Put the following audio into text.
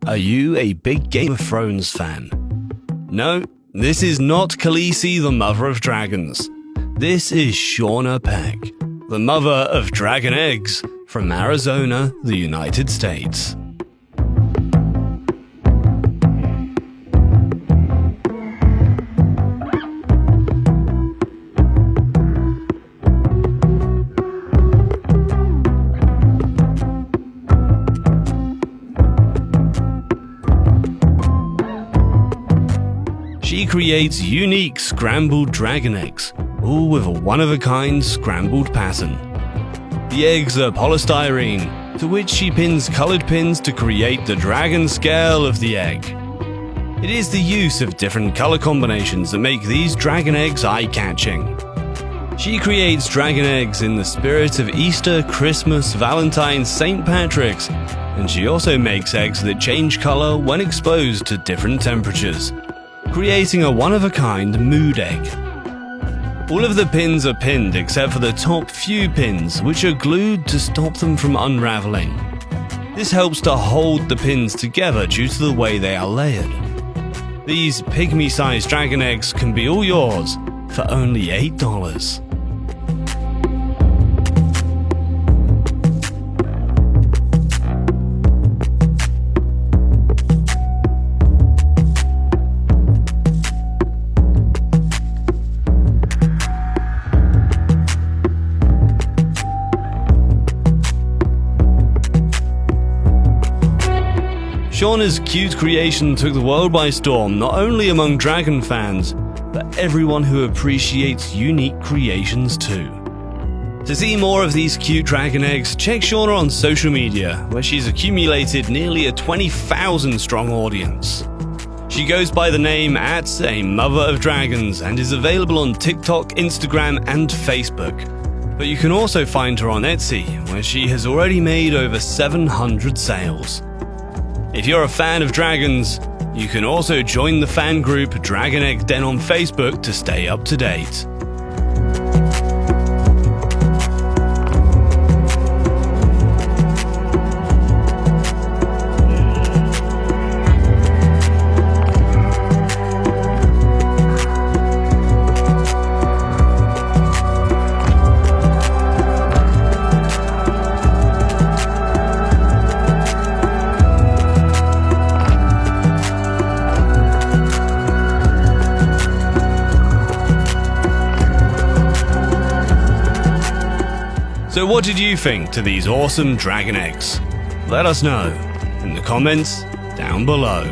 Are you a big Game of Thrones fan? No, this is not Khaleesi, the mother of dragons. This is Shauna Peck, the mother of dragon eggs from Arizona, the United States. She creates unique scrambled dragon eggs, all with a one-of-a-kind scrambled pattern. The eggs are polystyrene, to which she pins colored pins to create the dragon scale of the egg. It is the use of different color combinations that make these dragon eggs eye-catching. She creates dragon eggs in the spirit of Easter, Christmas, Valentine's, St. Patrick's, and she also makes eggs that change color when exposed to different temperatures, creating a one-of-a-kind mood egg. All of the pins are pinned except for the top few pins, which are glued to stop them from unraveling. This helps to hold the pins together due to the way they are layered. These pygmy-sized dragon eggs can be all yours for only $8. Shauna's cute creation took the world by storm, not only among dragon fans, but everyone who appreciates unique creations too. To see more of these cute dragon eggs, check Shauna on social media, where she's accumulated nearly a 20,000 strong audience. She goes by the name @AMotherOfDragons and is available on TikTok, Instagram, and Facebook. But you can also find her on Etsy, where she has already made over 700 sales. If you're a fan of dragons, you can also join the fan group Dragon Egg Den on Facebook to stay up to date. So what did you think to these awesome dragon eggs? Let us know in the comments down below.